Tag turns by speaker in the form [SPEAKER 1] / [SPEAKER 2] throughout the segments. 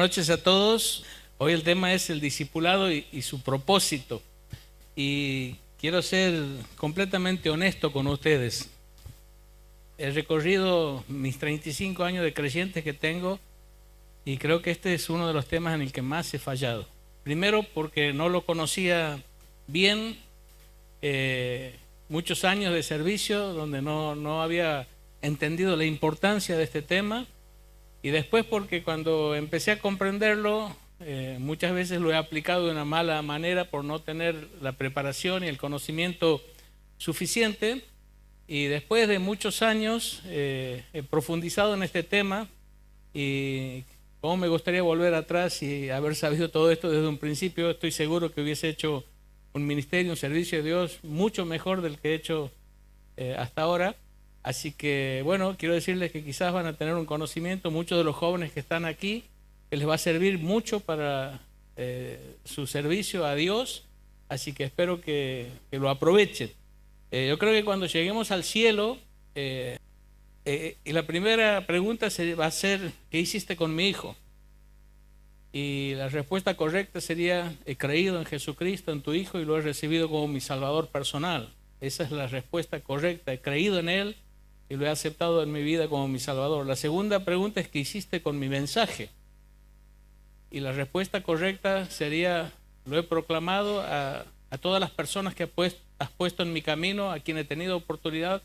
[SPEAKER 1] noches a todos. Hoy el tema es el discipulado y su propósito. Y quiero ser completamente honesto con ustedes. He recorrido mis 35 años de creyente que tengo y creo que este es uno de los temas en el que más he fallado. Primero porque no lo conocía bien, muchos años de servicio donde no había entendido la importancia de este tema. Y después porque cuando empecé a comprenderlo, muchas veces lo he aplicado de una mala manera por no tener la preparación y el conocimiento suficiente. Y después de muchos años he profundizado en este tema y como me gustaría volver atrás y haber sabido todo esto desde un principio. Estoy seguro que hubiese hecho un ministerio, un servicio de Dios mucho mejor del que he hecho hasta ahora. Así que, bueno, quiero decirles que quizás van a tener un conocimiento, muchos de los jóvenes que están aquí, que les va a servir mucho para su servicio a Dios, así que espero que lo aprovechen. Yo creo que cuando lleguemos al cielo, y la primera pregunta va a ser, ¿qué hiciste con mi hijo? Y la respuesta correcta sería, he creído en Jesucristo, en tu hijo, y lo he recibido como mi salvador personal. Esa es la respuesta correcta, he creído en él y lo he aceptado en mi vida como mi salvador. La segunda pregunta es, ¿qué hiciste con mi mensaje? Y la respuesta correcta sería, lo he proclamado a todas las personas que has puesto en mi camino, a quien he tenido oportunidad,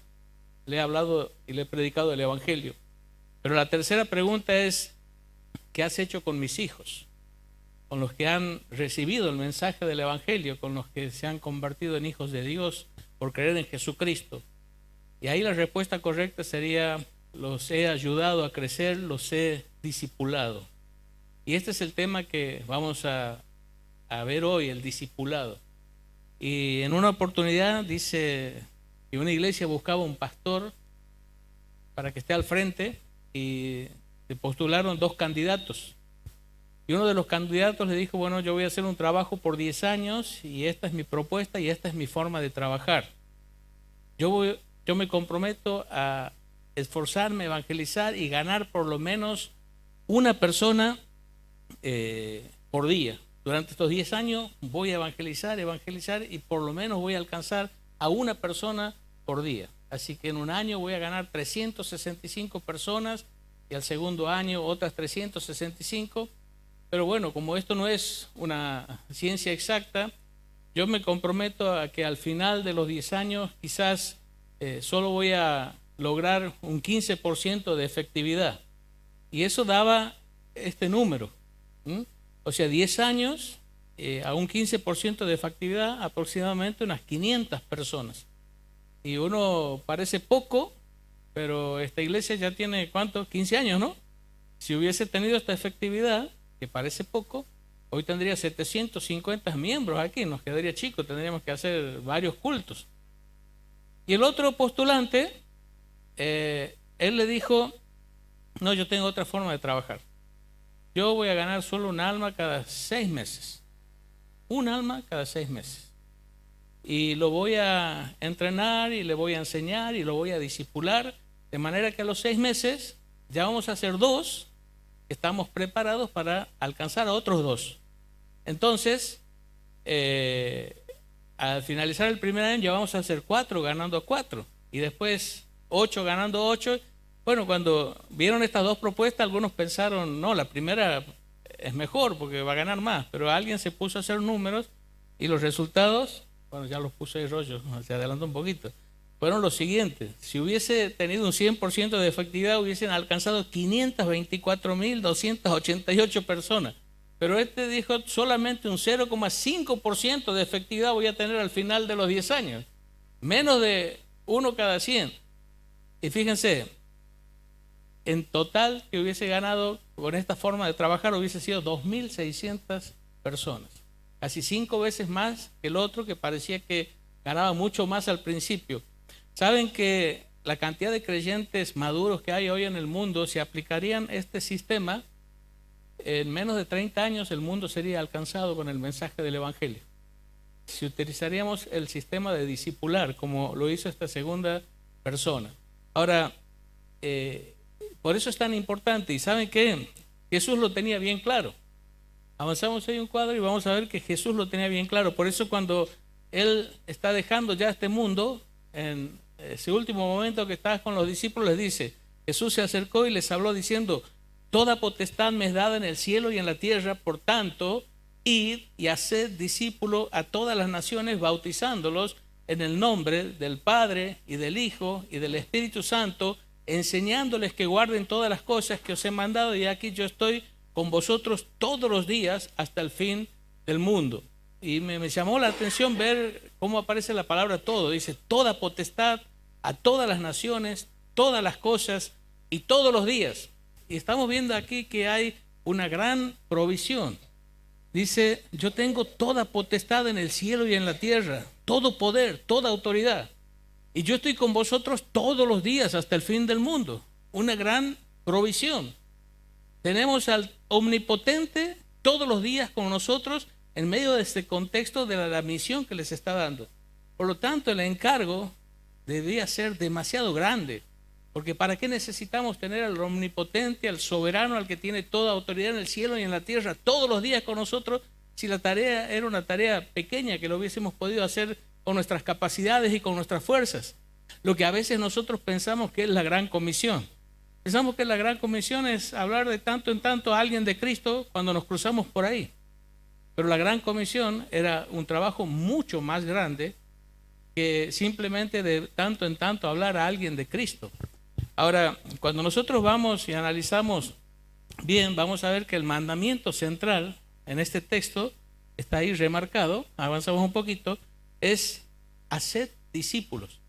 [SPEAKER 1] le he hablado y le he predicado el Evangelio. Pero la tercera pregunta es, ¿qué has hecho con mis hijos? Con los que han recibido el mensaje del Evangelio, con los que se han convertido en hijos de Dios por creer en Jesucristo. Y ahí la respuesta correcta sería, los he ayudado a crecer, los he discipulado. Y este es el tema que vamos a ver hoy, el discipulado. Y en una oportunidad dice que una iglesia buscaba un pastor para que esté al frente y se postularon 2 candidatos. Y uno de los candidatos le dijo, bueno, yo voy a hacer un trabajo por 10 años y esta es mi propuesta y esta es mi forma de trabajar. Yo me comprometo a esforzarme, evangelizar y ganar por lo menos una persona por día. Durante estos 10 años voy a evangelizar y por lo menos voy a alcanzar a una persona por día. Así que en un año voy a ganar 365 personas y al segundo año otras 365. Pero bueno, como esto no es una ciencia exacta, yo me comprometo a que al final de los 10 años quizás solo voy a lograr un 15% de efectividad. Y eso daba este número. O sea, 10 años a un 15% de efectividad, aproximadamente unas 500 personas. Y uno parece poco, pero esta iglesia ya tiene, ¿cuánto? 15 años, ¿no? Si hubiese tenido esta efectividad, que parece poco, hoy tendría 750 miembros aquí, nos quedaría chico, tendríamos que hacer varios cultos. Y el otro postulante, él le dijo, no, yo tengo otra forma de trabajar. Yo voy a ganar solo un alma cada 6 meses. Un alma cada 6 meses. Y lo voy a entrenar y le voy a enseñar y lo voy a discipular, de manera que a los 6 meses ya vamos a hacer 2, que estamos preparados para alcanzar a otros 2. Entonces, al finalizar el primer año ya vamos a hacer 4 ganando 4 y después 8 ganando 8. Bueno, cuando vieron estas 2 propuestas, algunos pensaron, no, la primera es mejor porque va a ganar más, pero alguien se puso a hacer números y los resultados, bueno, ya los puse de rollo, se adelantó un poquito, fueron los siguientes. Si hubiese tenido un 100% de efectividad, hubiesen alcanzado 524.288 personas. Pero este dijo, solamente un 0,5% de efectividad voy a tener al final de los 10 años. Menos de 1 cada 100. Y fíjense, en total que hubiese ganado con esta forma de trabajar hubiese sido 2.600 personas. Casi 5 veces más que el otro, que parecía que ganaba mucho más al principio. Saben que la cantidad de creyentes maduros que hay hoy en el mundo, si aplicarían este sistema, en menos de 30 años el mundo sería alcanzado con el mensaje del Evangelio. Si utilizaríamos el sistema de discipular, como lo hizo esta segunda persona. Ahora, por eso es tan importante. ¿Y saben qué? Jesús lo tenía bien claro. Avanzamos ahí un cuadro y vamos a ver que Jesús lo tenía bien claro. Por eso cuando Él está dejando ya este mundo, en ese último momento que está con los discípulos, les dice, Jesús se acercó y les habló diciendo, toda potestad me es dada en el cielo y en la tierra, por tanto, id y haced discípulos a todas las naciones, bautizándolos en el nombre del Padre y del Hijo y del Espíritu Santo, enseñándoles que guarden todas las cosas que os he mandado, y aquí yo estoy con vosotros todos los días hasta el fin del mundo. Y me llamó la atención ver cómo aparece la palabra todo. Dice, toda potestad a todas las naciones, todas las cosas y todos los días. Y estamos viendo aquí que hay una gran provisión. Dice, yo tengo toda potestad en el cielo y en la tierra, todo poder, toda autoridad. Y yo estoy con vosotros todos los días hasta el fin del mundo. Una gran provisión. Tenemos al omnipotente todos los días con nosotros en medio de este contexto de la misión que les está dando. Por lo tanto, el encargo debía ser demasiado grande, porque ¿para qué necesitamos tener al omnipotente, al soberano, al que tiene toda autoridad en el cielo y en la tierra todos los días con nosotros, si la tarea era una tarea pequeña que lo hubiésemos podido hacer con nuestras capacidades y con nuestras fuerzas? Lo que a veces nosotros pensamos que es la gran comisión. Pensamos que la gran comisión es hablar de tanto en tanto a alguien de Cristo cuando nos cruzamos por ahí. Pero la gran comisión era un trabajo mucho más grande que simplemente de tanto en tanto hablar a alguien de Cristo. Ahora, cuando nosotros vamos y analizamos bien, vamos a ver que el mandamiento central en este texto está ahí remarcado, avanzamos un poquito, es haced discípulos.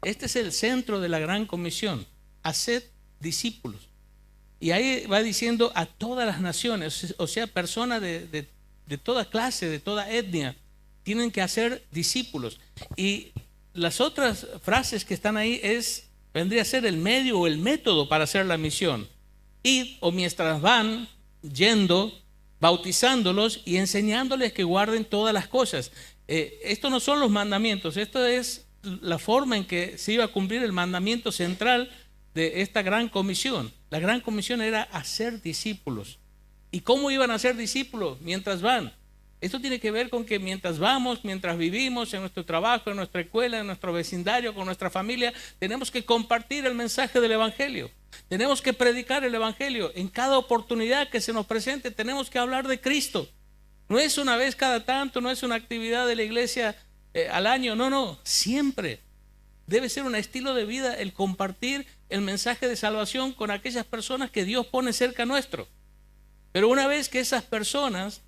[SPEAKER 1] Este es el centro de la gran comisión, haced discípulos. Y ahí va diciendo a todas las naciones, o sea, personas de toda clase, de toda etnia, tienen que hacer discípulos. Y las otras frases que están ahí vendría a ser el medio o el método para hacer la misión. Id, o mientras van yendo, bautizándolos y enseñándoles que guarden todas las cosas. Esto no son los mandamientos, esto es la forma en que se iba a cumplir el mandamiento central de esta gran comisión. La gran comisión era hacer discípulos. ¿Y cómo iban a ser discípulos? Mientras van. Esto tiene que ver con que mientras vamos, mientras vivimos en nuestro trabajo, en nuestra escuela, en nuestro vecindario, con nuestra familia, tenemos que compartir el mensaje del Evangelio. Tenemos que predicar el Evangelio. En cada oportunidad que se nos presente tenemos que hablar de Cristo. No es una vez cada tanto, no es una actividad de la iglesia al año, no, siempre. Debe ser un estilo de vida el compartir el mensaje de salvación con aquellas personas que Dios pone cerca nuestro. Pero una vez que esas personas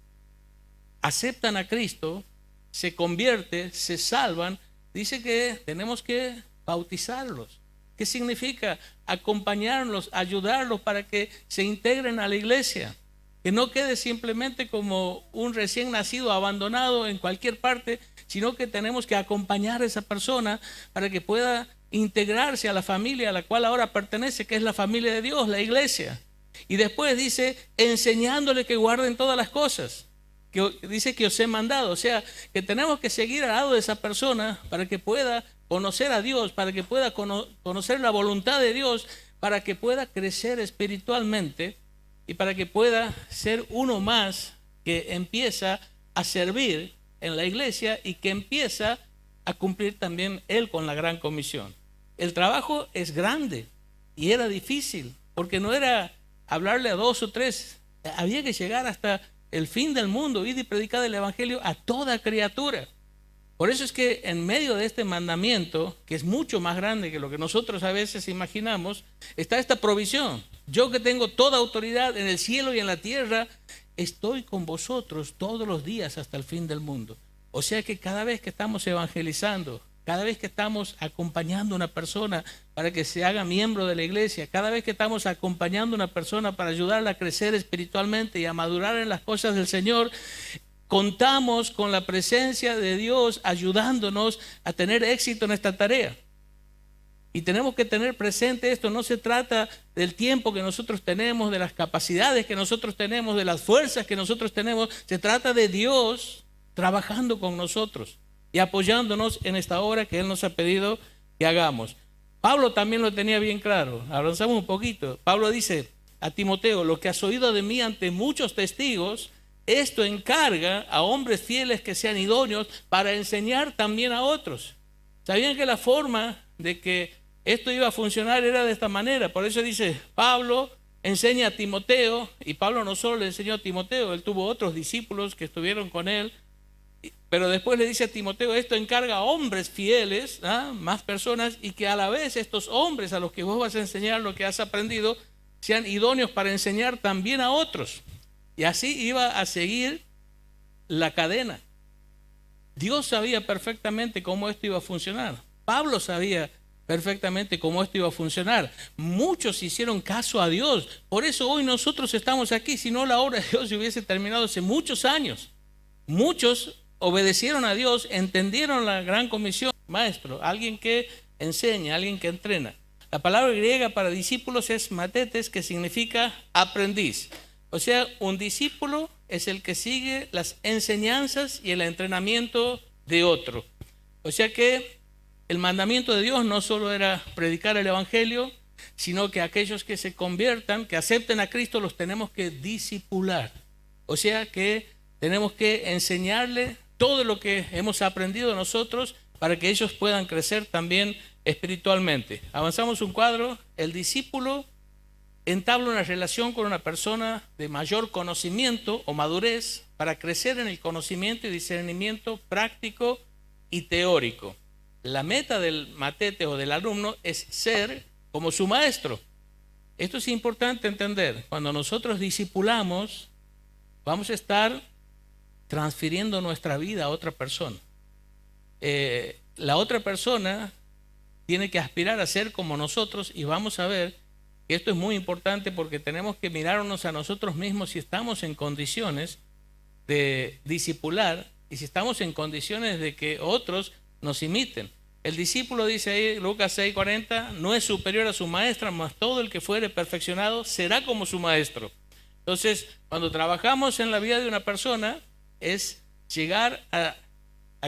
[SPEAKER 1] aceptan a Cristo, se convierten, se salvan, dice que tenemos que bautizarlos. ¿Qué significa? Acompañarlos, ayudarlos para que se integren a la iglesia. Que no quede simplemente como un recién nacido abandonado en cualquier parte, sino que tenemos que acompañar a esa persona para que pueda integrarse a la familia a la cual ahora pertenece, que es la familia de Dios, la iglesia. Y después dice, enseñándole que guarden todas las cosas, que dice que os he mandado. O sea, que tenemos que seguir al lado de esa persona para que pueda conocer a Dios, para que pueda conocer la voluntad de Dios, para que pueda crecer espiritualmente y para que pueda ser uno más que empieza a servir en la iglesia y que empieza a cumplir también él con la gran comisión. El trabajo es grande y era difícil, porque no era hablarle a 2 o 3, había que llegar hasta el fin del mundo, ir y predicar el Evangelio a toda criatura. Por eso es que en medio de este mandamiento, que es mucho más grande que lo que nosotros a veces imaginamos, está esta provisión. Yo que tengo toda autoridad en el cielo y en la tierra, estoy con vosotros todos los días hasta el fin del mundo. O sea que cada vez que estamos evangelizando, cada vez que estamos acompañando a una persona para que se haga miembro de la iglesia, cada vez que estamos acompañando a una persona para ayudarla a crecer espiritualmente y a madurar en las cosas del Señor, contamos con la presencia de Dios ayudándonos a tener éxito en esta tarea. Y tenemos que tener presente esto, no se trata del tiempo que nosotros tenemos, de las capacidades que nosotros tenemos, de las fuerzas que nosotros tenemos, se trata de Dios trabajando con nosotros y apoyándonos en esta obra que Él nos ha pedido que hagamos. Pablo también lo tenía bien claro, avanzamos un poquito. Pablo dice, a Timoteo, lo que has oído de mí ante muchos testigos, esto encarga a hombres fieles que sean idóneos para enseñar también a otros. Sabían que la forma de que esto iba a funcionar era de esta manera. Por eso dice, Pablo enseña a Timoteo, y Pablo no solo le enseñó a Timoteo, él tuvo otros discípulos que estuvieron con él, pero después le dice a Timoteo, esto encarga a hombres fieles, más personas, y que a la vez estos hombres a los que vos vas a enseñar lo que has aprendido, sean idóneos para enseñar también a otros. Y así iba a seguir la cadena. Dios sabía perfectamente cómo esto iba a funcionar. Pablo sabía perfectamente cómo esto iba a funcionar. Muchos hicieron caso a Dios. Por eso hoy nosotros estamos aquí. Si no, la obra de Dios se hubiese terminado hace muchos años. Muchos obedecieron a Dios, entendieron la gran comisión. Maestro, alguien que enseña, alguien que entrena. La palabra griega para discípulos es matetes, que significa aprendiz. O sea, un discípulo es el que sigue las enseñanzas y el entrenamiento de otro. O sea que el mandamiento de Dios no solo era predicar el evangelio, sino que aquellos que se conviertan, que acepten a Cristo, los tenemos que discipular. O sea que tenemos que enseñarle todo lo que hemos aprendido nosotros para que ellos puedan crecer también espiritualmente. Avanzamos un cuadro. El discípulo entabla una relación con una persona de mayor conocimiento o madurez para crecer en el conocimiento y discernimiento práctico y teórico. La meta del matete o del alumno es ser como su maestro. Esto es importante entender. Cuando nosotros discipulamos, vamos a estar transfiriendo nuestra vida a otra persona. La otra persona tiene que aspirar a ser como nosotros, y vamos a ver que esto es muy importante porque tenemos que mirarnos a nosotros mismos si estamos en condiciones de discipular y si estamos en condiciones de que otros nos imiten. El discípulo, dice ahí Lucas 6:40, no es superior a su maestra, mas todo el que fuere perfeccionado será como su maestro. Entonces, cuando trabajamos en la vida de una persona, es llegar a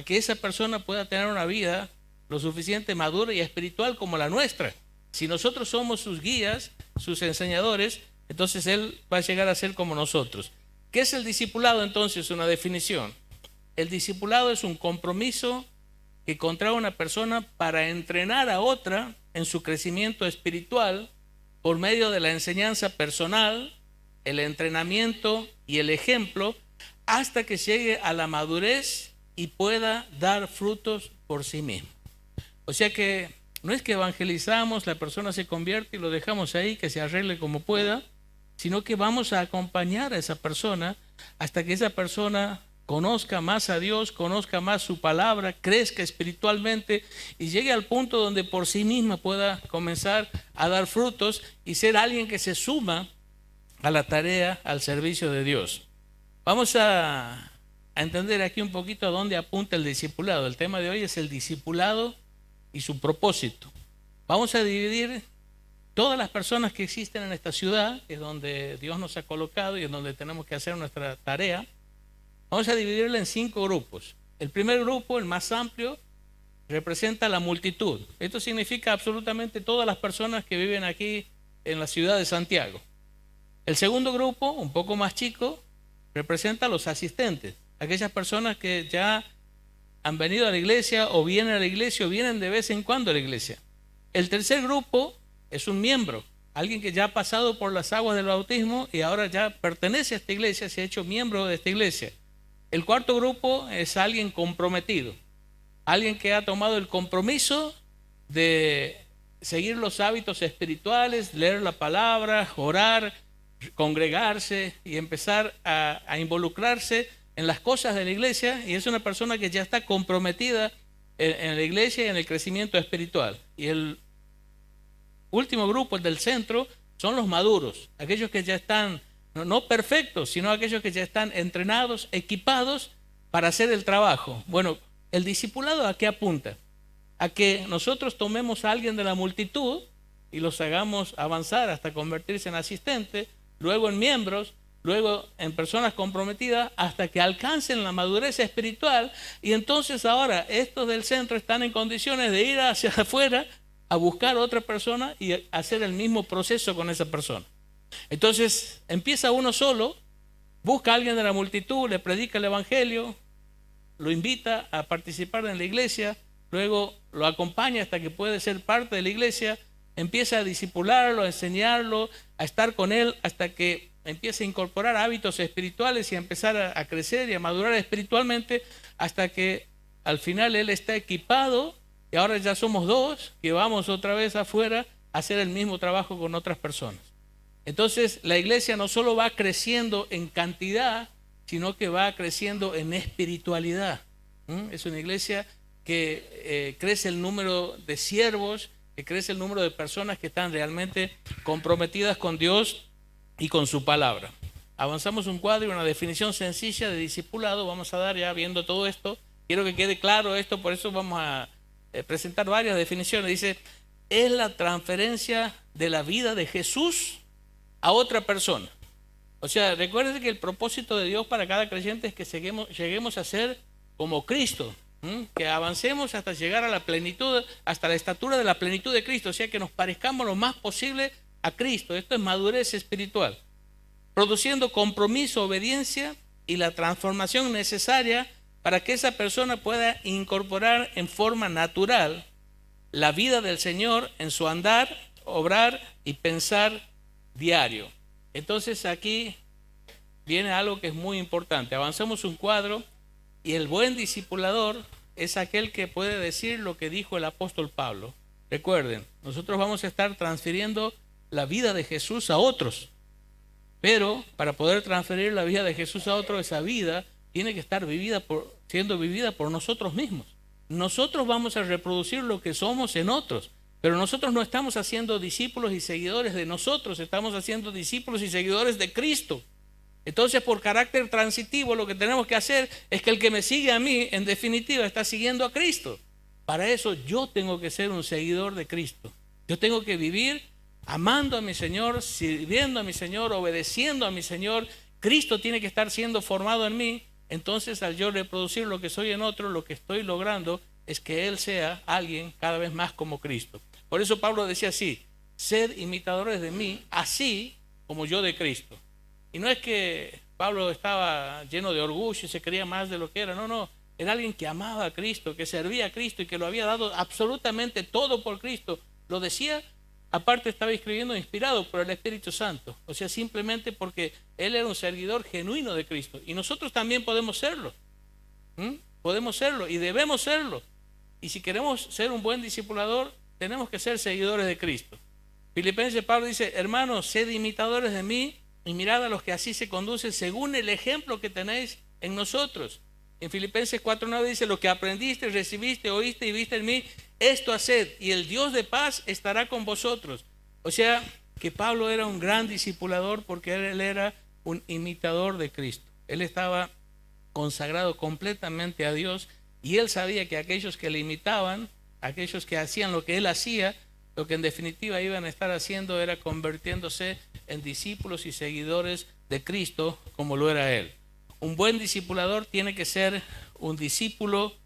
[SPEAKER 1] que esa persona pueda tener una vida lo suficiente madura y espiritual como la nuestra. Si nosotros somos sus guías, sus enseñadores, entonces él va a llegar a ser como nosotros. ¿Qué es el discipulado entonces? Una definición. El discipulado es un compromiso que contrae una persona para entrenar a otra en su crecimiento espiritual por medio de la enseñanza personal, el entrenamiento y el ejemplo, hasta que llegue a la madurez y pueda dar frutos por sí mismo. O sea que no es que evangelizamos, la persona se convierte y lo dejamos ahí, que se arregle como pueda, sino que vamos a acompañar a esa persona hasta que esa persona conozca más a Dios, conozca más su palabra, crezca espiritualmente y llegue al punto donde por sí misma pueda comenzar a dar frutos y ser alguien que se suma a la tarea, al servicio de Dios. Vamos a entender aquí un poquito a dónde apunta el discipulado. El tema de hoy es el discipulado y su propósito. Vamos a dividir todas las personas que existen en esta ciudad, que es donde Dios nos ha colocado y en donde tenemos que hacer nuestra tarea. Vamos a dividirla en 5 grupos. El primer grupo, el más amplio, representa la multitud. Esto significa absolutamente todas las personas que viven aquí en la ciudad de Santiago. El segundo grupo, un poco más chico, representa a los asistentes, aquellas personas que ya han venido a la iglesia o vienen a la iglesia o vienen de vez en cuando a la iglesia. El tercer grupo es un miembro, alguien que ya ha pasado por las aguas del bautismo y ahora ya pertenece a esta iglesia, se ha hecho miembro de esta iglesia. El cuarto grupo es alguien comprometido, alguien que ha tomado el compromiso de seguir los hábitos espirituales, leer la palabra, orar, congregarse y empezar a involucrarse en las cosas de la iglesia, y es una persona que ya está comprometida en la iglesia y en el crecimiento espiritual. Y el último grupo, el del centro, son los maduros, aquellos que ya están no perfectos, sino aquellos que ya están entrenados, equipados para hacer el trabajo. Bueno, el discipulado, ¿a qué apunta? A que nosotros tomemos a alguien de la multitud y los hagamos avanzar hasta convertirse en asistentes, luego en miembros, luego en personas comprometidas, hasta que alcancen la madurez espiritual, y entonces ahora estos del centro están en condiciones de ir hacia afuera a buscar otra persona y hacer el mismo proceso con esa persona. Entonces empieza uno solo, busca a alguien de la multitud, le predica el evangelio, lo invita a participar en la iglesia, luego lo acompaña hasta que puede ser parte de la iglesia, empieza a discipularlo, a enseñarlo, a estar con él hasta que empieza a incorporar hábitos espirituales y a empezar a crecer y a madurar espiritualmente hasta que al final él está equipado y ahora ya somos dos que vamos otra vez afuera a hacer el mismo trabajo con otras personas. Entonces la iglesia no solo va creciendo en cantidad, sino que va creciendo en espiritualidad. Es una iglesia que crece el número de siervos, que crece el número de personas que están realmente comprometidas con Dios y con su palabra. Avanzamos un cuadro y una definición sencilla de discipulado. Vamos a dar ya viendo todo esto. Quiero que quede claro esto, por eso vamos a presentar varias definiciones. Dice, es la transferencia de la vida de Jesús a otra persona. O sea, recuerden que el propósito de Dios para cada creyente es que lleguemos a ser como Cristo, que avancemos hasta llegar a la plenitud, hasta la estatura de la plenitud de Cristo, o sea, que nos parezcamos lo más posible a Cristo. Esto es madurez espiritual, produciendo compromiso, obediencia y la transformación necesaria para que esa persona pueda incorporar en forma natural la vida del Señor en su andar, obrar y pensar diario. Entonces aquí viene algo que es muy importante. Avanzamos un cuadro y el buen discipulador es aquel que puede decir lo que dijo el apóstol Pablo. Recuerden, nosotros vamos a estar transfiriendo la vida de Jesús a otros, pero para poder transferir la vida de Jesús a otros, esa vida tiene que estar siendo vivida por nosotros mismos. Nosotros vamos a reproducir lo que somos en otros, pero nosotros no estamos haciendo discípulos y seguidores de nosotros, estamos haciendo discípulos y seguidores de Cristo. Entonces, por carácter transitivo, lo que tenemos que hacer es que el que me sigue a mí, en definitiva, está siguiendo a Cristo. Para eso yo tengo que ser un seguidor de Cristo. Yo tengo que vivir amando a mi Señor, sirviendo a mi Señor, obedeciendo a mi Señor. Cristo tiene que estar siendo formado en mí. Entonces, al yo reproducir lo que soy en otro, lo que estoy logrando es que Él sea alguien cada vez más como Cristo. Por eso Pablo decía así, sed imitadores de mí, así como yo de Cristo. Y no es que Pablo estaba lleno de orgullo y se creía más de lo que era, no, era alguien que amaba a Cristo, que servía a Cristo y que lo había dado absolutamente todo por Cristo. Lo decía, aparte estaba escribiendo inspirado por el Espíritu Santo, o sea, simplemente porque él era un seguidor genuino de Cristo. Y nosotros también podemos serlo, podemos serlo y debemos serlo. Y si queremos ser un buen discipulador, tenemos que ser seguidores de Cristo. Filipenses, Pablo dice, hermanos, sed imitadores de mí y mirad a los que así se conducen según el ejemplo que tenéis en nosotros. En Filipenses 4:9 dice, lo que aprendiste, recibiste, oíste y viste en mí, esto haced, y el Dios de paz estará con vosotros. O sea, que Pablo era un gran discipulador porque él era un imitador de Cristo. Él estaba consagrado completamente a Dios y él sabía que aquellos que le imitaban, aquellos que hacían lo que él hacía, lo que en definitiva iban a estar haciendo era convirtiéndose en discípulos y seguidores de Cristo como lo era él. Un buen discipulador tiene que ser un discípulo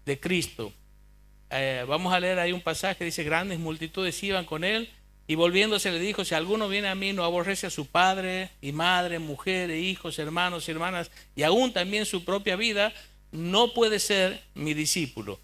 [SPEAKER 1] de Cristo. Vamos a leer ahí un pasaje que dice, grandes multitudes iban con él y volviéndose le dijo, si alguno viene a mí no aborrece a su padre y madre, mujer, hijos, hermanos y hermanas y aún también su propia vida, no puede ser mi discípulo.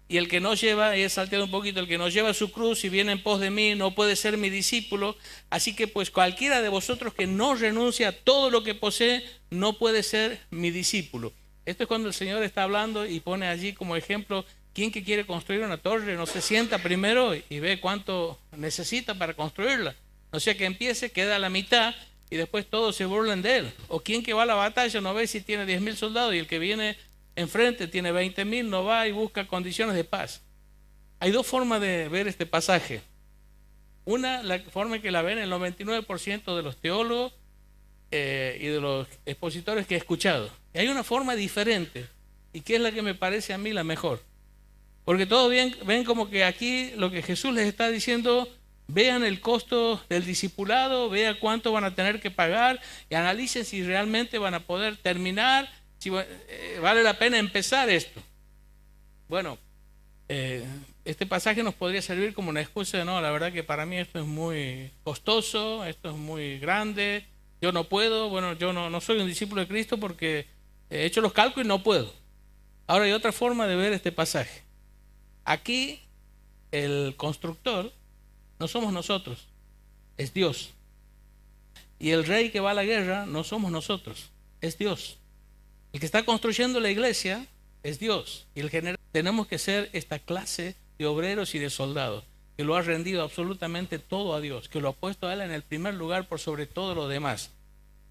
[SPEAKER 1] Y el que no lleva, he salteado un poquito, el que no lleva su cruz y viene en pos de mí no puede ser mi discípulo. Así que pues cualquiera de vosotros que no renuncia a todo lo que posee no puede ser mi discípulo. Esto es cuando el Señor está hablando y pone allí como ejemplo, ¿quién que quiere construir una torre no se sienta primero y ve cuánto necesita para construirla? O sea que empiece, queda a la mitad y después todos se burlan de él. O quien que va a la batalla no ve si tiene 10,000 soldados y el que viene enfrente tiene 20,000, no va y busca condiciones de paz. Hay dos formas de ver este pasaje. Una, la forma en que la ven el 99% de los teólogos y de los expositores que he escuchado. Y hay una forma diferente, y que es la que me parece a mí la mejor. Porque todos ven como que aquí lo que Jesús les está diciendo, vean el costo del discipulado, vean cuánto van a tener que pagar y analicen si realmente van a poder terminar, si vale la pena empezar esto. Bueno, este pasaje nos podría servir como una excusa de, no, la verdad que para mí esto es muy costoso, esto es muy grande, yo no puedo, bueno, yo no soy un discípulo de Cristo porque he hecho los cálculos y no puedo. Ahora hay otra forma de ver este pasaje. Aquí el constructor no somos nosotros, es Dios. Y el rey que va a la guerra no somos nosotros, es Dios. El que está construyendo la iglesia es Dios. Y el general, tenemos que ser esta clase de obreros y de soldados, que lo ha rendido absolutamente todo a Dios, que lo ha puesto a Él en el primer lugar por sobre todo lo demás.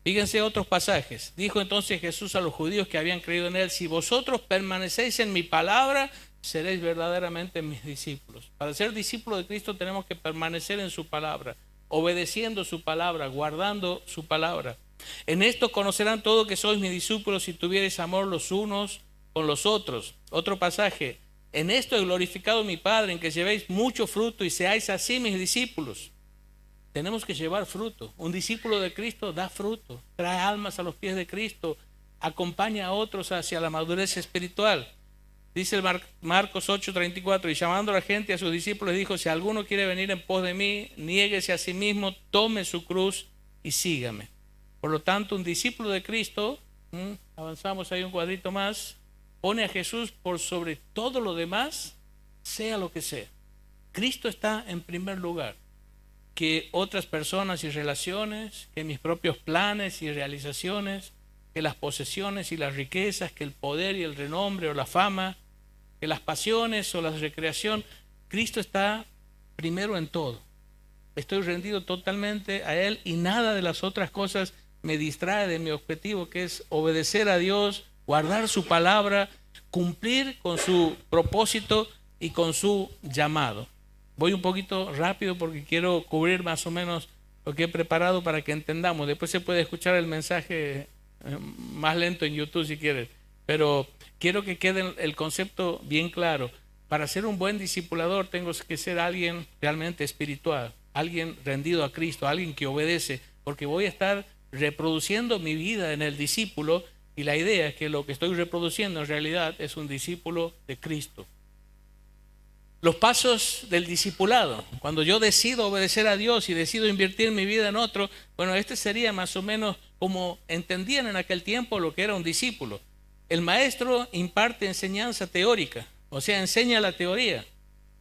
[SPEAKER 1] Fíjense otros pasajes. Dijo entonces Jesús a los judíos que habían creído en Él: si vosotros permanecéis en mi palabra, seréis verdaderamente mis discípulos. Para ser discípulos de Cristo tenemos que permanecer en su palabra, obedeciendo su palabra, guardando su palabra. En esto conocerán todos que sois mis discípulos si tuviereis amor los unos con los otros. Otro pasaje: en esto he glorificado a mi Padre, en que llevéis mucho fruto y seáis así mis discípulos. Tenemos que llevar fruto. Un discípulo de Cristo da fruto, trae almas a los pies de Cristo, acompaña a otros hacia la madurez espiritual. Dice el Marcos 8:34, y llamando a la gente, a sus discípulos, dijo: si alguno quiere venir en pos de mí, niéguese a sí mismo, tome su cruz y sígame. Por lo tanto, un discípulo de Cristo, avanzamos ahí un cuadrito más, pone a Jesús por sobre todo lo demás, sea lo que sea. Cristo está en primer lugar que otras personas y relaciones, que mis propios planes y realizaciones, que las posesiones y las riquezas, que el poder y el renombre o la fama, que las pasiones o la recreación. Cristo está primero en todo. Estoy rendido totalmente a Él y nada de las otras cosas me distrae de mi objetivo, que es obedecer a Dios, guardar su palabra, cumplir con su propósito y con su llamado. Voy un poquito rápido porque quiero cubrir más o menos lo que he preparado para que entendamos. Después se puede escuchar el mensaje más lento en YouTube si quieres, pero quiero que quede el concepto bien claro. Para ser un buen discipulador tengo que ser alguien realmente espiritual, alguien rendido a Cristo, alguien que obedece, porque voy a estar reproduciendo mi vida en el discípulo, y la idea es que lo que estoy reproduciendo en realidad es un discípulo de Cristo. Los pasos del discipulado, cuando yo decido obedecer a Dios y decido invertir mi vida en otro, bueno, este sería más o menos como entendían en aquel tiempo lo que era un discípulo. El maestro imparte enseñanza teórica, o sea, enseña la teoría.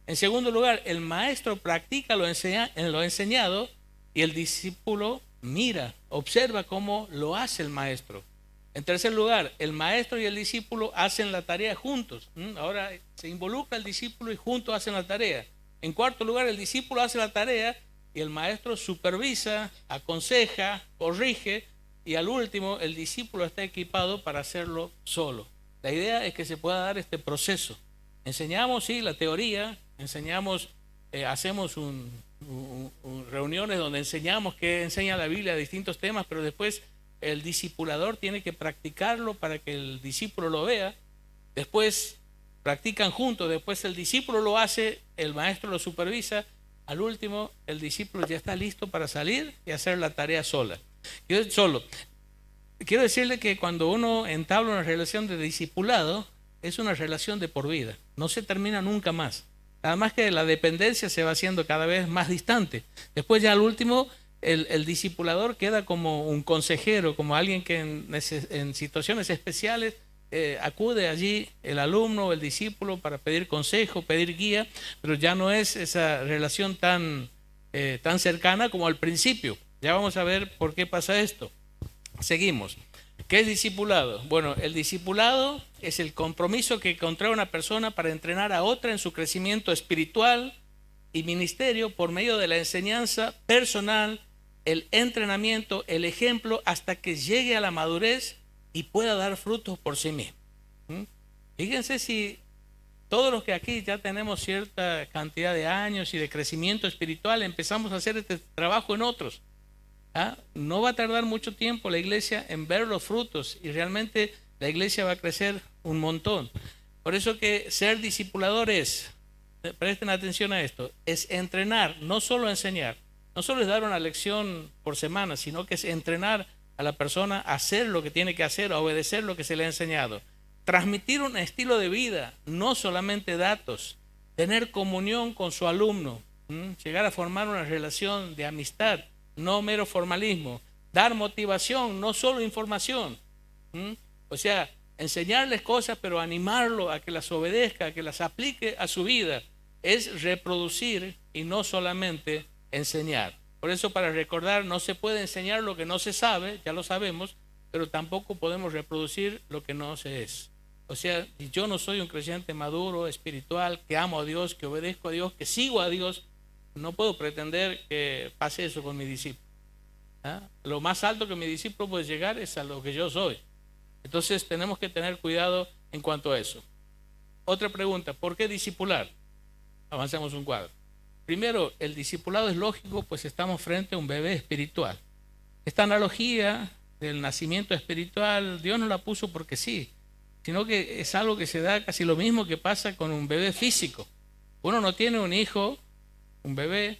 [SPEAKER 1] En segundo lugar, el maestro practica lo enseñado y el discípulo mira, observa cómo lo hace el maestro. En tercer lugar, el maestro y el discípulo hacen la tarea juntos. Ahora se involucra el discípulo y juntos hacen la tarea. En cuarto lugar, el discípulo hace la tarea y el maestro supervisa, aconseja, corrige, y al último el discípulo está equipado para hacerlo solo. La idea es que se pueda dar este proceso. Enseñamos, sí, la teoría, enseñamos, hacemos reuniones donde enseñamos qué enseña la Biblia de distintos temas, pero después el discipulador tiene que practicarlo para que el discípulo lo vea. Después practican juntos, después el discípulo lo hace, el maestro lo supervisa. Al último, el discípulo ya está listo para salir y hacer la tarea solo. Quiero decirle que cuando uno entabla una relación de discipulado, es una relación de por vida, no se termina nunca más. Además que la dependencia se va haciendo cada vez más distante. Después ya al último, el discipulador queda como un consejero, como alguien que en situaciones especiales acude allí el alumno o el discípulo para pedir consejo, pedir guía, pero ya no es esa relación tan cercana como al principio. Ya vamos a ver por qué pasa esto. Seguimos. ¿Qué es discipulado? Bueno, el discipulado es el compromiso que contrae una persona para entrenar a otra en su crecimiento espiritual y ministerio por medio de la enseñanza personal, el entrenamiento, el ejemplo, hasta que llegue a la madurez y pueda dar frutos por sí mismo. Fíjense si todos los que aquí ya tenemos cierta cantidad de años y de crecimiento espiritual empezamos a hacer este trabajo en otros. No va a tardar mucho tiempo la iglesia en ver los frutos y realmente la iglesia va a crecer un montón. Por eso que ser discipulador presten atención a esto, es entrenar, no solo enseñar, no solo es dar una lección por semana, sino que es entrenar a la persona a hacer lo que tiene que hacer, a obedecer lo que se le ha enseñado. Transmitir un estilo de vida, no solamente datos. tener comunión con su alumno, llegar a formar una relación de amistad, no mero formalismo, dar motivación, no solo información. O sea, enseñarles cosas, pero animarlo a que las obedezca, a que las aplique a su vida. Es reproducir y no solamente enseñar. Por eso, para recordar, no se puede enseñar lo que no se sabe, ya lo sabemos, pero tampoco podemos reproducir lo que no se es. O sea, si yo no soy un creyente maduro, espiritual, que amo a Dios, que obedezco a Dios, que sigo a Dios, no puedo pretender que pase eso con mi discípulo. Lo más alto que mi discípulo puede llegar es a lo que yo soy. Entonces tenemos que tener cuidado en cuanto a eso. Otra pregunta, ¿por qué discipular? Avancemos un cuadro. Primero, el discipulado es lógico, pues estamos frente a un bebé espiritual. Esta analogía del nacimiento espiritual, Dios no la puso porque sí, sino que es algo que se da casi lo mismo que pasa con un bebé físico. Uno no tiene un hijo, un bebé,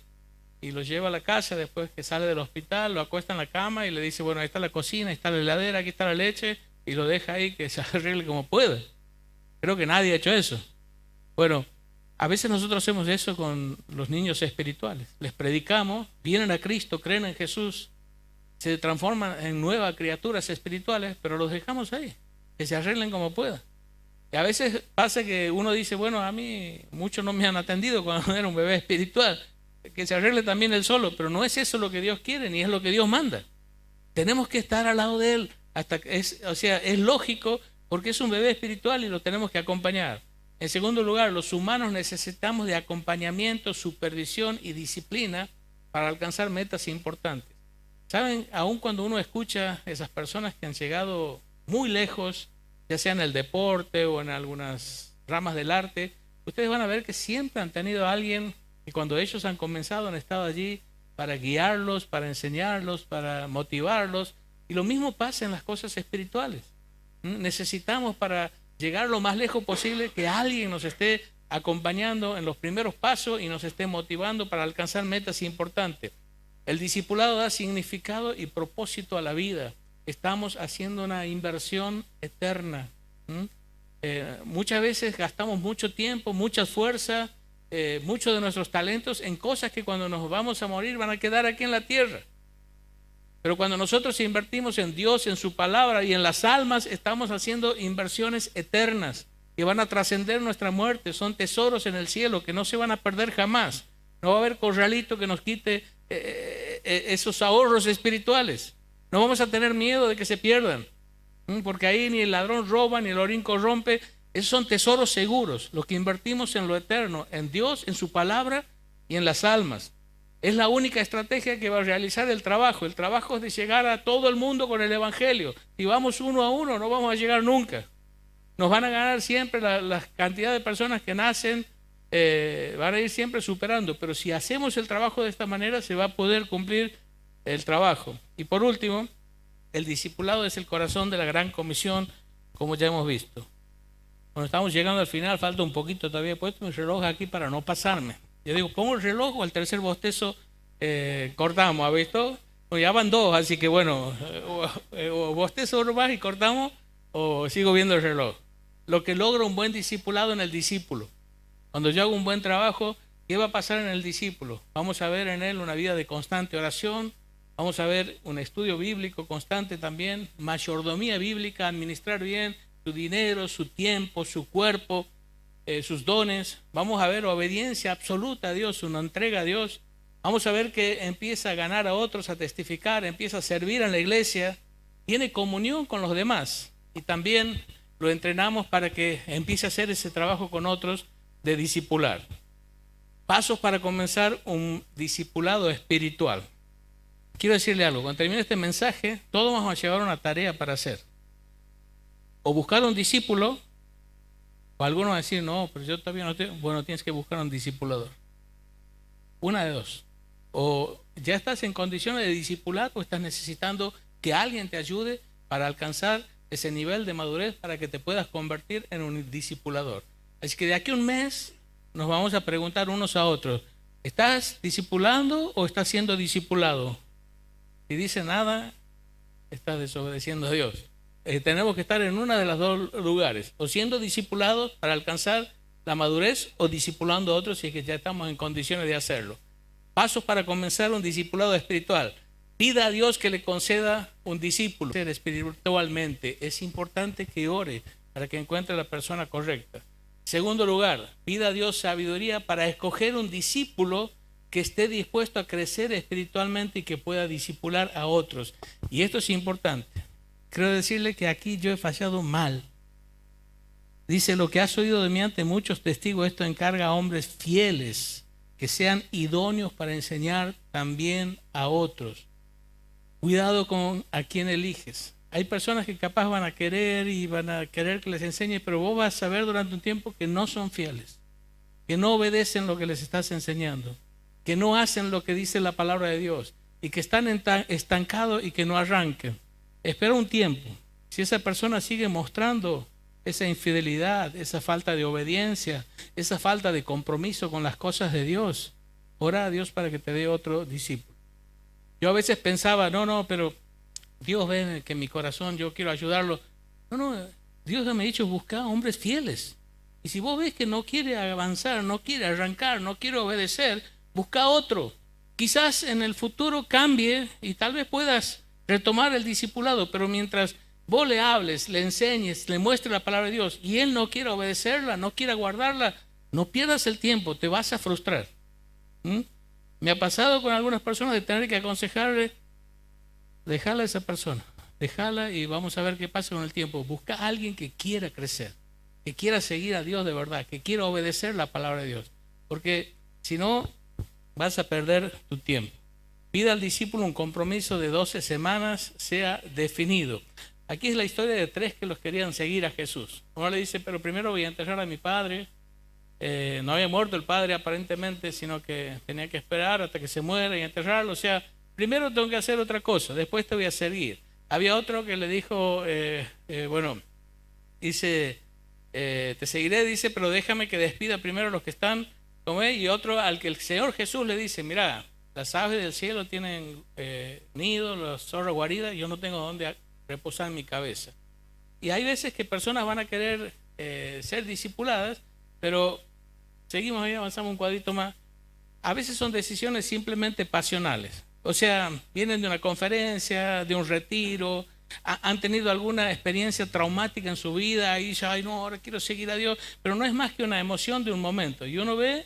[SPEAKER 1] y lo lleva a la casa después que sale del hospital, lo acuesta en la cama y le dice, bueno, ahí está la cocina, ahí está la heladera, aquí está la leche, y lo deja ahí que se arregle como pueda. Creo que nadie ha hecho eso. Bueno, a veces nosotros hacemos eso con los niños espirituales. Les predicamos, vienen a Cristo, creen en Jesús, se transforman en nuevas criaturas espirituales, pero los dejamos ahí, que se arreglen como puedan. Y a veces pasa que uno dice, bueno, a mí muchos no me han atendido cuando era un bebé espiritual, que se arregle también él solo, pero no es eso lo que Dios quiere, ni es lo que Dios manda. Tenemos que estar al lado de él, o sea, es lógico porque es un bebé espiritual y lo tenemos que acompañar. En segundo lugar, los humanos necesitamos de acompañamiento, supervisión y disciplina para alcanzar metas importantes. ¿Saben? Aun cuando uno escucha esas personas que han llegado muy lejos, ya sea en el deporte o en algunas ramas del arte, ustedes van a ver que siempre han tenido a alguien que cuando ellos han comenzado han estado allí para guiarlos, para enseñarlos, para motivarlos. Y lo mismo pasa en las cosas espirituales. Necesitamos para llegar lo más lejos posible que alguien nos esté acompañando en los primeros pasos y nos esté motivando para alcanzar metas importantes. El discipulado da significado y propósito a la vida. Estamos haciendo una inversión eterna. Muchas veces gastamos mucho tiempo, mucha fuerza, muchos de nuestros talentos en cosas que cuando nos vamos a morir van a quedar aquí en la tierra. Pero cuando nosotros invertimos en Dios, en su palabra y en las almas, estamos haciendo inversiones eternas que van a trascender nuestra muerte. Son tesoros en el cielo que no se van a perder jamás. No va a haber corralito que nos quite esos ahorros espirituales. No vamos a tener miedo de que se pierdan, porque ahí ni el ladrón roba, ni el orín corrompe. Esos son tesoros seguros, los que invertimos en lo eterno, en Dios, en su palabra y en las almas. Es la única estrategia que va a realizar el trabajo. El trabajo es de llegar a todo el mundo con el Evangelio. Si vamos uno a uno, no vamos a llegar nunca. Nos van a ganar siempre la cantidad de personas que nacen, van a ir siempre superando. Pero si hacemos el trabajo de esta manera, se va a poder cumplir el trabajo. Y por último, el discipulado es el corazón de la gran comisión, como ya hemos visto. Cuando estamos llegando al final, falta un poquito todavía. He puesto mi reloj aquí para no pasarme. Yo digo, pongo el reloj o al tercer bostezo cortamos, ¿ha visto? O ya van dos, así que bueno, o bostezo más y cortamos, o sigo viendo el reloj. Lo que logra un buen discipulado en el discípulo. Cuando yo hago un buen trabajo, ¿qué va a pasar en el discípulo? Vamos a ver en él una vida de constante oración, vamos a ver un estudio bíblico constante también, mayordomía bíblica, administrar bien su dinero, su tiempo, su cuerpo, sus dones. Vamos a ver obediencia absoluta a Dios, una entrega a Dios. Vamos a ver que empieza a ganar a otros, a testificar, empieza a servir en la iglesia, tiene comunión con los demás y también lo entrenamos para que empiece a hacer ese trabajo con otros de discipular. Pasos para comenzar un discipulado espiritual. Quiero decirle algo, cuando termine este mensaje, todos vamos a llevar una tarea para hacer. O buscar un discípulo, o algunos van a decir, no, pero yo todavía no tengo. Bueno, tienes que buscar un discipulador. Una de dos. O ya estás en condiciones de discipular o estás necesitando que alguien te ayude para alcanzar ese nivel de madurez para que te puedas convertir en un discipulador. Así que de aquí a un mes nos vamos a preguntar unos a otros, ¿estás discipulando o estás siendo discipulado? Si dice nada, estás desobedeciendo a Dios. Tenemos que estar en una de las dos lugares, o siendo discipulados para alcanzar la madurez o discipulando a otros si es que ya estamos en condiciones de hacerlo. Pasos para comenzar un discipulado espiritual. Pida a Dios que le conceda un discípulo. Espiritualmente es importante que ore para que encuentre la persona correcta. Segundo lugar, pida a Dios sabiduría para escoger un discípulo que esté dispuesto a crecer espiritualmente y que pueda discipular a otros. Y esto es importante. Quiero decirle que aquí yo he fallado mal. Dice, lo que has oído de mí ante muchos testigos, esto encarga a hombres fieles, que sean idóneos para enseñar también a otros. Cuidado con a quién eliges. Hay personas que capaz van a querer y van a querer que les enseñe, pero vos vas a saber durante un tiempo que no son fieles, que no obedecen lo que les estás enseñando, que no hacen lo que dice la palabra de Dios y que están estancados y que no arranquen. Espera un tiempo. Si esa persona sigue mostrando esa infidelidad, esa falta de obediencia, esa falta de compromiso con las cosas de Dios, ora a Dios para que te dé otro discípulo. Yo a veces pensaba, no, pero Dios ve que en mi corazón yo quiero ayudarlo. No, Dios me ha dicho buscar hombres fieles. Y si vos ves que no quiere avanzar, no quiere arrancar, no quiere obedecer, busca otro. Quizás en el futuro cambie y tal vez puedas retomar el discipulado, pero mientras vos le hables, le enseñes, le muestres la palabra de Dios y él no quiere obedecerla, no quiere guardarla, no pierdas el tiempo, te vas a frustrar. Me ha pasado con algunas personas de tener que aconsejarle, déjala a esa persona, déjala y vamos a ver qué pasa con el tiempo. Busca a alguien que quiera crecer, que quiera seguir a Dios de verdad, que quiera obedecer la palabra de Dios, porque si no vas a perder tu tiempo. Pida al discípulo un compromiso de 12 semanas, sea definido. Aquí es la historia de 3 que los querían seguir a Jesús. Uno le dice, pero primero voy a enterrar a mi padre. No había muerto el padre aparentemente, sino que tenía que esperar hasta que se muera y enterrarlo. O sea, primero tengo que hacer otra cosa, después te voy a seguir. Había otro que le dijo, dice, te seguiré, dice, pero déjame que despida primero a los que están con él. Y otro al que el Señor Jesús le dice, mira, las aves del cielo tienen nido, los zorros guaridas, yo no tengo dónde reposar mi cabeza. Y hay veces que personas van a querer ser discipuladas, pero seguimos ahí, avanzamos un cuadrito más. A veces son decisiones simplemente pasionales. O sea, vienen de una conferencia, de un retiro, han tenido alguna experiencia traumática en su vida y dicen, ay no, ahora quiero seguir a Dios, pero no es más que una emoción de un momento. Y uno ve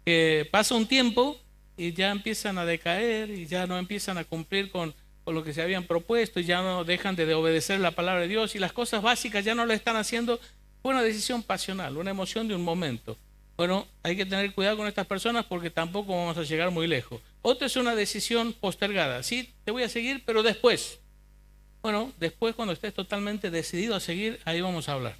[SPEAKER 1] que pasa un tiempo y ya empiezan a decaer y ya no empiezan a cumplir con lo que se habían propuesto y ya no dejan de obedecer la palabra de Dios y las cosas básicas ya no lo están haciendo. Fue una decisión pasional, una emoción de un momento. Bueno, hay que tener cuidado con estas personas porque tampoco vamos a llegar muy lejos. Otra es una decisión postergada. Sí, te voy a seguir, pero después. Bueno, después cuando estés totalmente decidido a seguir, ahí vamos a hablar.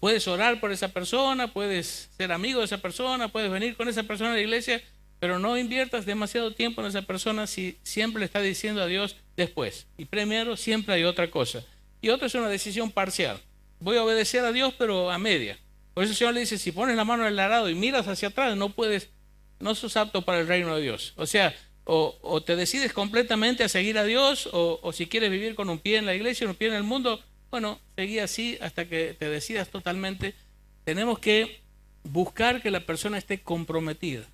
[SPEAKER 1] Puedes orar por esa persona, puedes ser amigo de esa persona, puedes venir con esa persona a la iglesia, pero no inviertas demasiado tiempo en esa persona si siempre le está diciendo a Dios después. Y primero siempre hay otra cosa. Y otra es una decisión parcial. Voy a obedecer a Dios, pero a media. Por eso el Señor le dice, si pones la mano en el arado y miras hacia atrás, no sos apto para el reino de Dios. O sea, o te decides completamente a seguir a Dios, o si quieres vivir con un pie en la iglesia y un pie en el mundo, bueno, seguí así hasta que te decidas totalmente. Tenemos que buscar que la persona esté comprometida,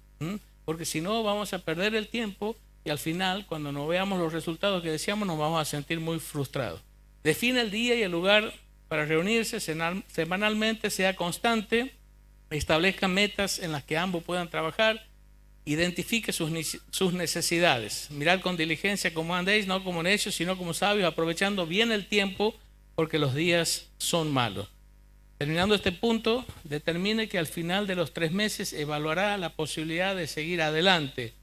[SPEAKER 1] porque si no vamos a perder el tiempo y al final, cuando no veamos los resultados que deseamos, nos vamos a sentir muy frustrados. Define el día y el lugar para reunirse semanalmente, sea constante, establezca metas en las que ambos puedan trabajar, identifique sus necesidades. Mirad con diligencia cómo andéis, no como necios, sino como sabios, aprovechando bien el tiempo, porque los días son malos. Terminando este punto, determine que al final de los 3 meses evaluará la posibilidad de seguir adelante.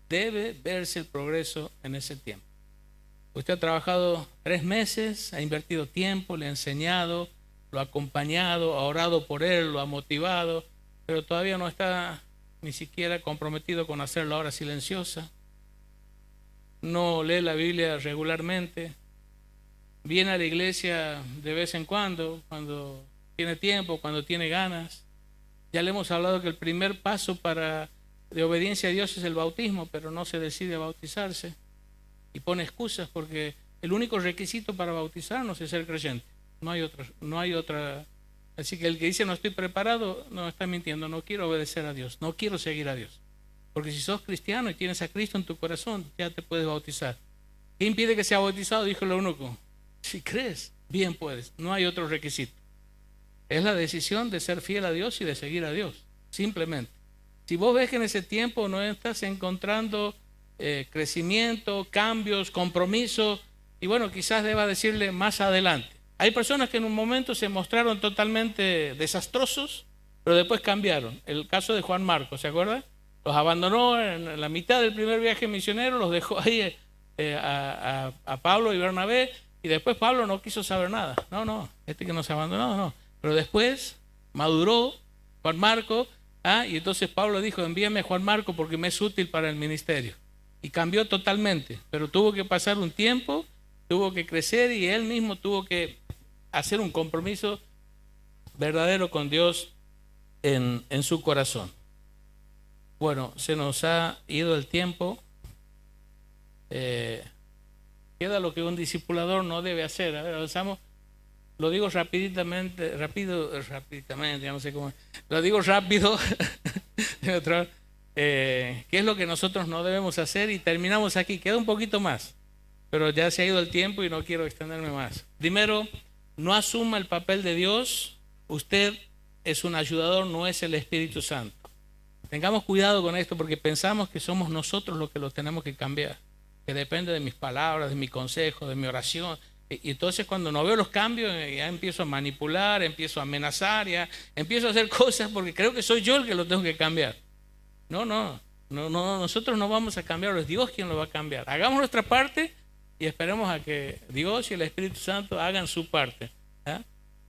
[SPEAKER 1] Debe verse el progreso en ese tiempo. Usted ha trabajado 3 meses, ha invertido tiempo, le ha enseñado, lo ha acompañado, ha orado por él, lo ha motivado, pero todavía no está ni siquiera comprometido con hacer la hora silenciosa. No lee la Biblia regularmente. Viene a la iglesia de vez en cuando tiene tiempo, cuando tiene ganas. Ya le hemos hablado que el primer paso de obediencia a Dios es el bautismo, pero no se decide a bautizarse. Y pone excusas porque el único requisito para bautizarnos es ser creyente. No hay otra Así que el que dice no estoy preparado, no está mintiendo, no quiero obedecer a Dios, no quiero seguir a Dios. Porque si sos cristiano y tienes a Cristo en tu corazón, ya te puedes bautizar. ¿Qué impide que sea bautizado? Dijo el eunuco. Si crees, bien puedes, no hay otro requisito. Es la decisión de ser fiel a Dios y de seguir a Dios, simplemente. Si vos ves que en ese tiempo no estás encontrando crecimiento, cambios, compromiso, y bueno, quizás deba decirle más adelante. Hay personas que en un momento se mostraron totalmente desastrosos, pero después cambiaron. El caso de Juan Marcos, ¿se acuerda? Los abandonó en la mitad del primer viaje misionero, los dejó ahí a Pablo y Bernabé, y después Pablo no quiso saber nada. No, este que nos abandonó, no. Pero después maduró Juan Marcos, y entonces Pablo dijo, envíame a Juan Marcos porque me es útil para el ministerio. Y cambió totalmente, pero tuvo que pasar un tiempo, tuvo que crecer y él mismo tuvo que hacer un compromiso verdadero con Dios en su corazón. Bueno, se nos ha ido el tiempo. Queda lo que un discipulador no debe hacer. A ver, avanzamos. Lo digo rápidamente, ya no sé cómo. Lo digo rápido. ¿Qué es lo que nosotros no debemos hacer? Y terminamos aquí. Queda un poquito más, pero ya se ha ido el tiempo y no quiero extenderme más. Primero, no asuma el papel de Dios. Usted es un ayudador, no es el Espíritu Santo. Tengamos cuidado con esto porque pensamos que somos nosotros los que lo tenemos que cambiar, que depende de mis palabras, de mi consejo, de mi oración. Y entonces cuando no veo los cambios, ya empiezo a manipular, empiezo a amenazar, ya empiezo a hacer cosas porque creo que soy yo el que lo tengo que cambiar. No, nosotros no vamos a cambiarlo, es Dios quien lo va a cambiar. Hagamos nuestra parte y esperemos a que Dios y el Espíritu Santo hagan su parte.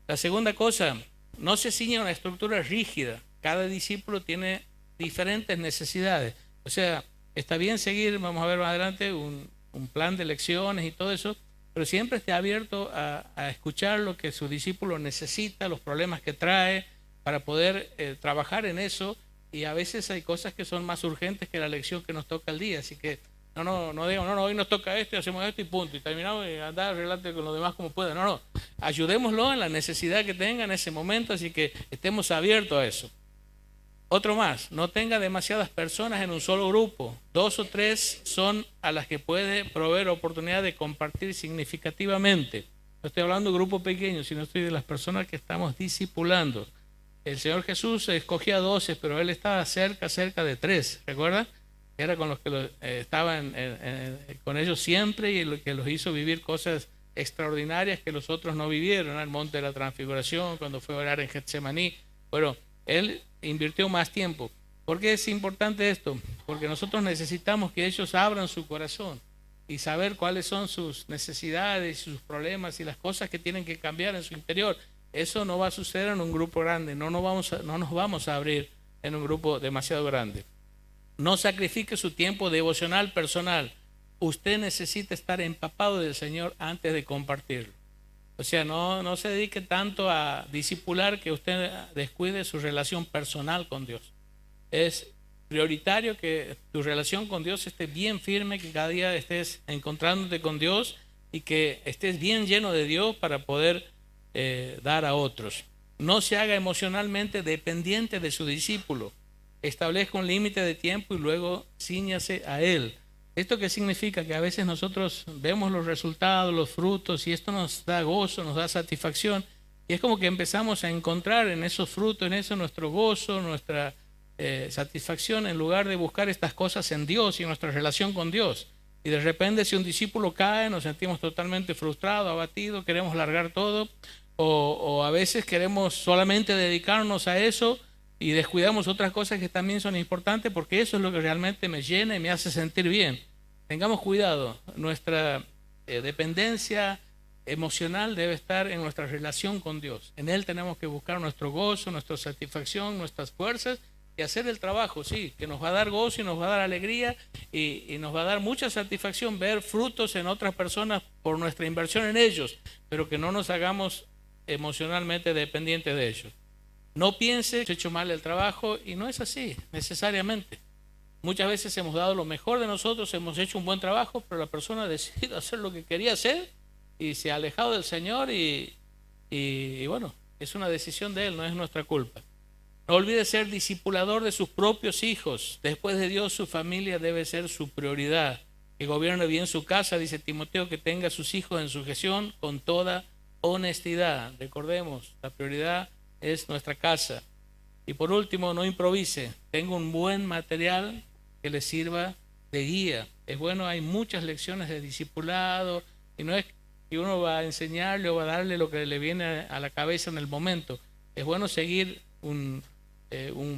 [SPEAKER 1] La segunda cosa, no se ciña a una estructura rígida. Cada discípulo tiene diferentes necesidades. O sea, está bien seguir, vamos a ver más adelante, un plan de lecciones y todo eso, pero siempre esté abierto a escuchar lo que su discípulo necesita, los problemas que trae, para poder trabajar en eso. Y a veces hay cosas que son más urgentes que la lección que nos toca el día. Así que no digo, hoy nos toca esto y hacemos esto y punto. Y terminamos y andar adelante con los demás como pueda. No, ayudémoslo en la necesidad que tenga en ese momento, así que estemos abiertos a eso. Otro más, no tenga demasiadas personas en un solo grupo. 2 o 3 son a las que puede proveer oportunidad de compartir significativamente. No estoy hablando de grupo pequeño, sino estoy de las personas que estamos discipulando. El Señor Jesús escogía 12, pero Él estaba cerca de 3, ¿recuerda? Era con los que estaban con ellos siempre y lo que los hizo vivir cosas extraordinarias que los otros no vivieron, el monte de la transfiguración, cuando fue a orar en Getsemaní. Bueno, Él invirtió más tiempo. ¿Por qué es importante esto? Porque nosotros necesitamos que ellos abran su corazón y saber cuáles son sus necesidades, sus problemas y las cosas que tienen que cambiar en su interior. Eso no va a suceder en un grupo grande, no nos vamos a abrir en un grupo demasiado grande. No sacrifique su tiempo devocional personal. Usted necesita estar empapado del Señor antes de compartirlo. O sea, no se dedique tanto a discipular que usted descuide su relación personal con Dios. Es prioritario que tu relación con Dios esté bien firme, que cada día estés encontrándote con Dios y que estés bien lleno de Dios para poder dar a otros. No se haga emocionalmente dependiente de su discípulo. Establezca un límite de tiempo y luego cíñase a él. ¿Esto qué significa? Que a veces nosotros vemos los resultados, los frutos, y esto nos da gozo, nos da satisfacción, y es como que empezamos a encontrar en esos frutos, en eso nuestro gozo, nuestra satisfacción, en lugar de buscar estas cosas en Dios y nuestra relación con Dios. Y de repente si un discípulo cae, nos sentimos totalmente frustrados, abatidos, queremos largar todo, o a veces queremos solamente dedicarnos a eso y descuidamos otras cosas que también son importantes, porque eso es lo que realmente me llena y me hace sentir bien. Tengamos cuidado, nuestra dependencia emocional debe estar en nuestra relación con Dios. En Él tenemos que buscar nuestro gozo, nuestra satisfacción, nuestras fuerzas y hacer el trabajo, sí, que nos va a dar gozo y nos va a dar alegría y nos va a dar mucha satisfacción ver frutos en otras personas por nuestra inversión en ellos, pero que no nos hagamos emocionalmente dependientes de ellos. No piense que he hecho mal el trabajo, y no es así necesariamente. Muchas veces hemos dado lo mejor de nosotros, hemos hecho un buen trabajo, pero la persona ha decidido hacer lo que quería hacer y se ha alejado del Señor y bueno, Es una decisión de él, no es nuestra culpa. No olvide ser discipulador de sus propios hijos. Después de Dios, su familia debe ser su prioridad. Que gobierne bien su casa, dice Timoteo, que tenga a sus hijos en sujeción con toda honestidad. Recordemos, la prioridad es nuestra casa. Y por último, no improvise. Tenga un buen material que le sirva de guía. Es bueno, hay muchas lecciones de discipulado y no es que uno va a enseñarle o va a darle lo que le viene a la cabeza en el momento. Es bueno seguir un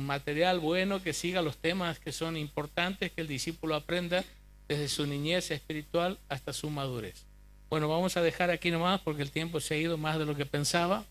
[SPEAKER 1] material bueno que siga los temas que son importantes, que el discípulo aprenda desde su niñez espiritual hasta su madurez. Bueno, vamos a dejar aquí nomás porque el tiempo se ha ido más de lo que pensaba.